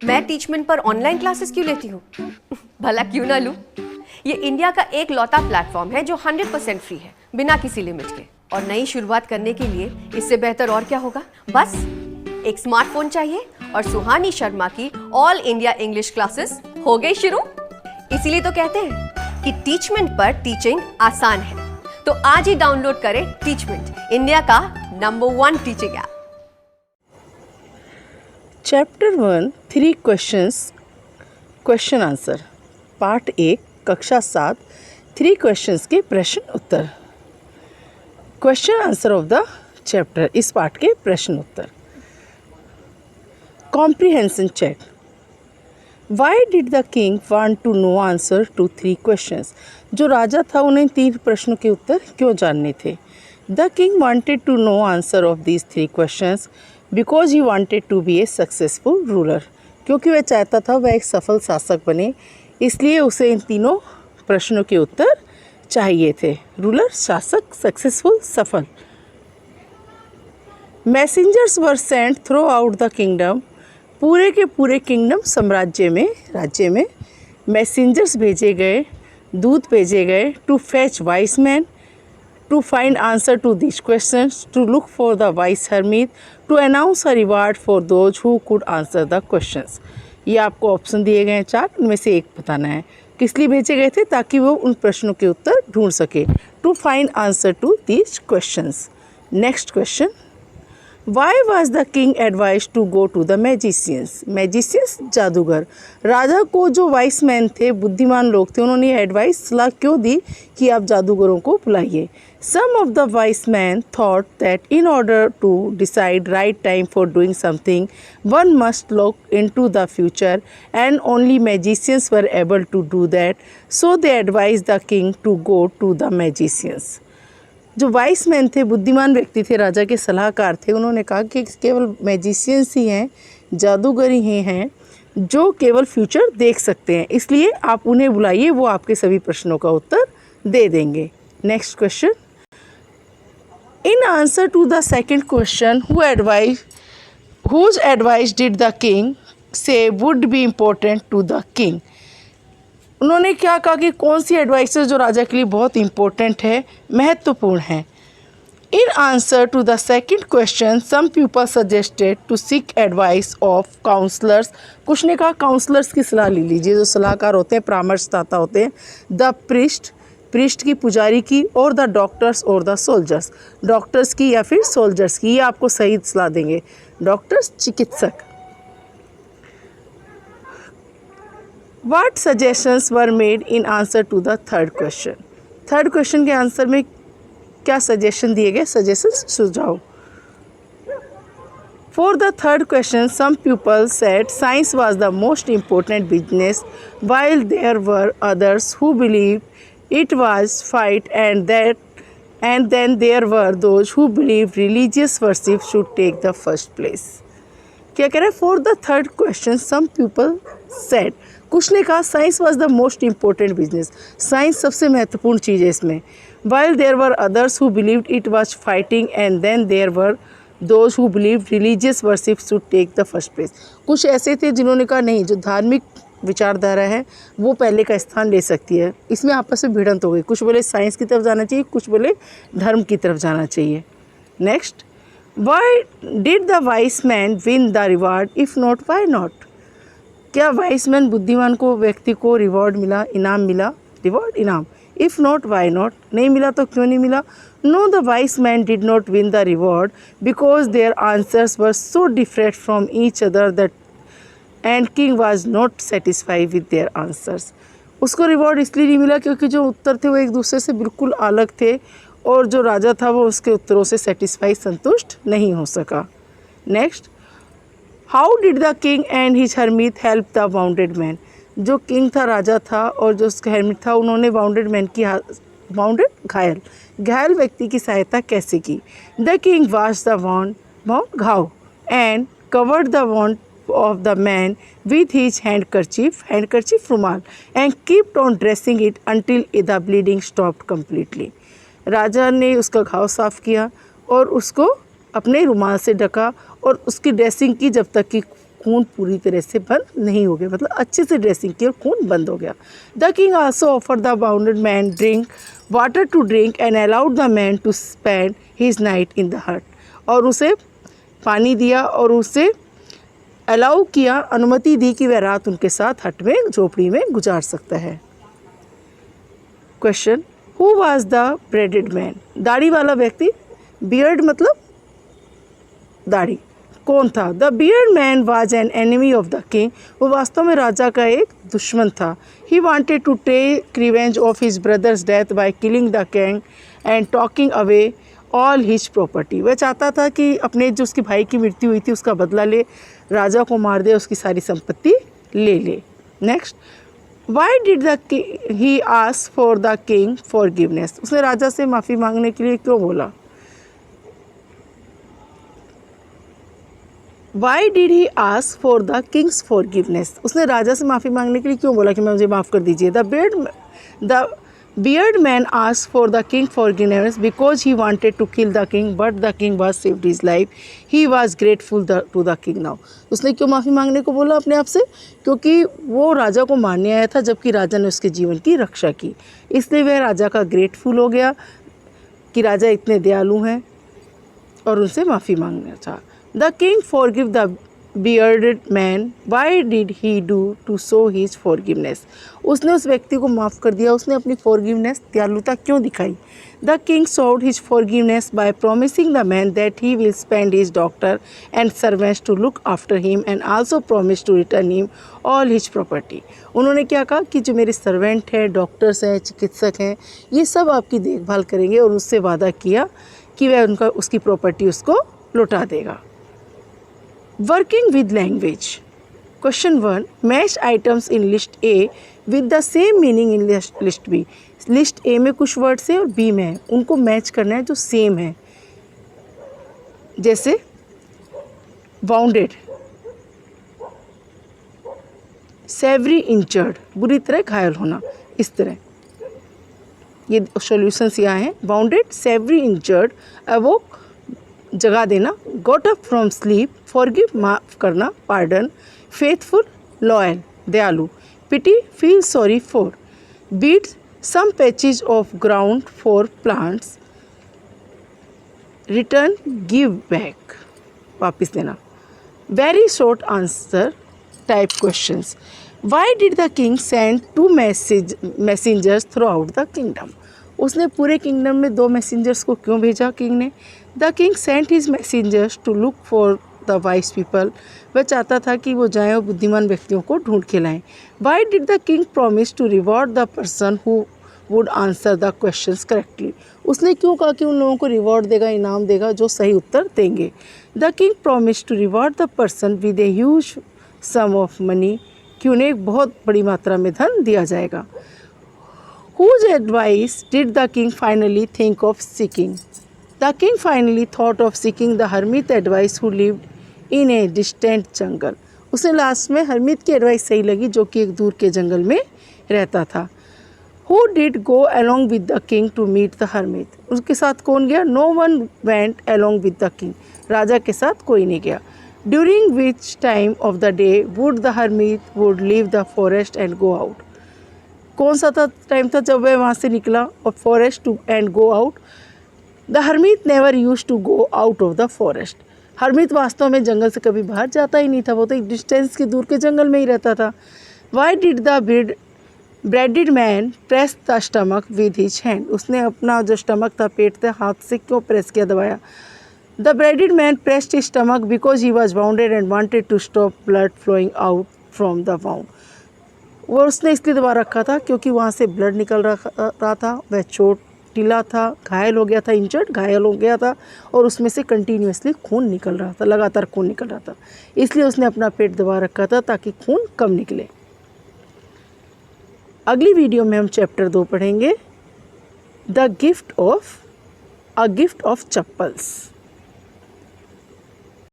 मैं टीचमेंट पर online classes क्यों लेती हूँ? भला क्यों ना लूँ? ये इंडिया का एक लौता प्लेटफॉर्म है जो 100% फ्री है, बिना किसी लिमिट के। और नई शुरुआत करने के लिए इससे बेहतर और क्या होगा? बस एक स्मार्टफोन चाहिए और सुहानी शर्मा की ऑल इंडिया इंग्लिश क्लासेस हो गई शुरू। इसीलिए तो कहते हैं कि टीचमेंट पर टीचिंग आसान है। तो आज ही डाउनलोड करें टीचमेंट, इंडिया का number 1 teaching app. Chapter 1 3 questions question answer part 1 कक्षा 7 3 क्वेश्चंस के प्रश्न उत्तर। Question answer of the chapter, इस पार्ट के प्रश्न उत्तर। Comprehension check. Why did the king want to know answer to 3 questions? जो राजा था उन्हें 3 प्रश्नों के उत्तर क्यों जानने थे? The king wanted to know answer of these 3 questions because he wanted to be a successful ruler. क्योंकि वह चाहता था वह एक सफल शासक बने, इसलिए उसे इन तीनों प्रश्नों के उत्तर चाहिए थे। रूलर, शासक, सक्सेसफुल, सफल। Messengers were sent through out the kingdom. पूरे के पूरे किंगडम, साम्राज्य में, राज्य में मैसेंजर्स भेजे गए, दूत भेजे गए to fetch wise man, to find answer to these questions, to look for the wise hermit, to announce a reward for those who could answer the questions। ये आपको ऑप्शन दिए गए हैं 4, उनमें से एक बताना है। किस लिए भेजे गए थे? ताकि वो उन प्रश्नों के उत्तर ढूंढ सके। To find answer to these questions। Next question, Why was the king advised to go to the magicians? Magicians जादूगर। राजा को जो वाइस मैन थे, बुद्धिमान लोग थे, उन्होंने एडवाइस, सलाह क्यों दी कि आप जादूगरों को बुलाइए? Some of the wise men thought that in order to decide right time for doing something, one must look into the future, and only magicians were able to do that. So they advised the king to go to the magicians। जो vice man थे, बुद्धिमान व्यक्ति थे, राजा के सलाहकार थे, उन्होंने कहा कि केवल मैजिशियंस ही हैं, जादूगर ही हैं जो केवल फ्यूचर देख सकते हैं, इसलिए आप उन्हें बुलाइए, वो आपके सभी प्रश्नों का उत्तर दे देंगे। Next question, in answer to the second question, whose advice did the king say would be important to the king? उन्होंने क्या कहा कि कौन सी एडवाइस जो राजा के लिए बहुत इंपॉर्टेंट है, महत्वपूर्ण है। In answer to the second question, some people suggested to seek advice of counsellors. कुछ ने कहा काउंसलर्स की सलाह ले लीजिए, जो सलाहकार होते हैं, परामर्शदाता होते हैं। द प्रिस्ट की, पुजारी की, और द डॉक्टर्स और द सोल्जर्स, डॉक्टर्स की या फिर सोल्जर्स की, ये आपको सही सलाह देंगे। डॉक्टर्स, चिकित्सक। What suggestions were made in answer to the third question? Third question के आंसर में क्या सजेशन दिए गए? सजेशंस, सुझाव। For the third question, some people said science was the most important business, while there were others who believed it was fight, and then there were those who believed religious worship should take the first place। क्या कह रहे हैं? For the third question, some people said, कुछ ने कहा science was the most important business, science सबसे महत्वपूर्ण चीज़ है इसमें। While there were others who believed it was fighting, and then there were those who believed religious worship should take the first place. कुछ ऐसे थे जिन्होंने कहा नहीं, जो धार्मिक विचारधारा है वो पहले का स्थान ले सकती है। इसमें आपस में भिड़ंत हो गई, कुछ बोले साइंस की तरफ जाना चाहिए, कुछ बोले धर्म की तरफ जाना चाहिए। Next, Why did the wise man win the reward? If not, why not? क्या वाइस मैन, बुद्धिमान को, व्यक्ति को रिवॉर्ड मिला, इनाम मिला? रिवॉर्ड, इनाम। If not, why not? नहीं मिला तो क्यों नहीं मिला? No, the wise man did not win the reward because their answers were so different from each other and king was not satisfied with their answers। उसको reward इसलिए नहीं मिला क्योंकि जो उत्तर थे वो एक दूसरे से बिल्कुल अलग थे, और जो राजा था वो उसके उत्तरों से सेटिस्फाई, संतुष्ट नहीं हो सका। Next, how did the king and his hermit help the bounded man? जो किंग था, राजा था, और जो उसका हर्मिट था, उन्होंने वाउंडेड मैन की, वाउंडेड, घायल व्यक्ति की सहायता कैसे की? The king wash the wound घाव and covered the wound of the man with his handkerchief रुमाल, and kept on dressing it until the bleeding stopped completely। राजा ने उसका घाव साफ किया और उसको अपने रुमाल से ढका और उसकी ड्रेसिंग की जब तक कि खून पूरी तरह से बंद नहीं हो गया, मतलब अच्छे से ड्रेसिंग की और खून बंद हो गया। The king also offer the bounded man drink water to drink and allowed the man to spend his night in the hut, और उसे पानी दिया और उसे अलाउ किया, अनुमति दी कि वह रात उनके साथ हट में, झोपड़ी में गुजार सकता है। Question, who was the bearded man? दाढ़ी वाला व्यक्ति, बियर्ड मतलब दाढ़ी, कौन था? The beard man was an enemy of the king, वो वास्तव में राजा का एक दुश्मन था। He wanted to take revenge of his brother's death by killing the king and talking away all his property, वह चाहता था कि अपने जो उसके भाई की मृत्यु हुई थी उसका बदला ले, राजा को मार दे, उसकी सारी संपत्ति ले ले। Next, why did he ask for the king forgiveness, उसने राजा से माफ़ी मांगने के लिए क्यों बोला? Why did he ask for the Kings forgiveness, उसने राजा से माफ़ी मांगने के लिए क्यों बोला कि मैं मुझे माफ़ कर दीजिए? The beard man asked for the king forgiveness because he wanted to kill the king, but the king was saved his life. He was grateful to the king now. उसने क्यों माफ़ी मांगने को बोला अपने आप से? क्योंकि वो राजा को मारने आया था जबकि राजा ने उसके जीवन की रक्षा की, इसलिए वह राजा का ग्रेटफुल हो गया कि राजा इतने दयालु हैं और उनसे माफ़ी मांगना चाहा। The king forgive the bearded man, why did he do to show his forgiveness? उसने उस व्यक्ति को माफ़ कर दिया, उसने अपनी forgiveness दयालुता क्यों दिखाई? The king showed his forgiveness by promising the man that he will spend his doctor and servants to look after him and also promised to return him all his property. उन्होंने क्या कहा कि जो मेरे servant हैं, doctors हैं, चिकित्सक हैं, ये सब आपकी देखभाल करेंगे, और उससे वादा किया कि वह उसकी प्रॉपर्टी उसको लौटा देगा। Working with language. Question 1. Match items in list A with the same meaning in list B. List A में कुछ वर्ड्स हैं और B में है, उनको मैच करना है जो सेम है। जैसे wounded, severely injured, बुरी तरह घायल होना, इस तरह ये सॉल्यूशंस यहाँ हैं। wounded, severely injured, awoke जगा देना, got up from sleep, forgive माफ़ करना, pardon, faithful loyal दयालु, pity feel sorry for, beat some patches of ground for plants, return give back वापस देना। very short answer type questions. Why did the king send two messengers throughout the kingdom? उसने पूरे kingdom में 2 messengers को क्यों भेजा king ने? The king sent his messengers to look for the wise people, वह चाहता था कि वो जाएं और बुद्धिमान व्यक्तियों को ढूंढ के लाएं। Why did the king promise to reward the person who would answer the questions correctly, उसने क्यों कहा कि उन लोगों को रिवॉर्ड देगा, इनाम देगा जो सही उत्तर देंगे? The king promise to reward the person with a huge sum of money, कि उन्हें एक बहुत बड़ी मात्रा में धन दिया जाएगा। Whose advice did the king finally think of seeking? The king finally thought of seeking the hermit advice who lived in a distant jungle. उसे लास्ट में हरमित की एडवाइस सही लगी जो कि एक दूर के जंगल में रहता था। Who did go along with the king to meet the hermit? उसके साथ कौन गया? No one went along with the king. राजा के साथ कोई नहीं गया। During which time of the day would the hermit would leave the forest and go out? कौन सा था टाइम था जब वह वहाँ से निकला और forest to and go out? The hermit never use to go out of the forest, hermit वास्तव में जंगल से कभी बाहर जाता ही नहीं था, वो तो एक डिस्टेंस के दूर के जंगल में ही रहता था। Why did the bearded man press the stomach with his hand, उसने अपना जो स्टमक था, पेट था, हाथ से क्यों प्रेस किया, दबाया? The bearded man pressed his stomach because he was wounded and wanted to stop blood flowing out from the wound, वो उसने इसलिए दबा रखा था क्योंकि वहाँ से ब्लड निकल रहा था, वह चोटिला था, घायल हो गया था, इंजर्ड घायल हो गया था, और उसमें से कंटिन्यूसली खून निकल रहा था, लगातार खून निकल रहा था, इसलिए उसने अपना पेट दबा रखा था ताकि खून कम निकले। अगली वीडियो में हम चैप्टर 2 पढ़ेंगे, अ गिफ्ट ऑफ चप्पल्स।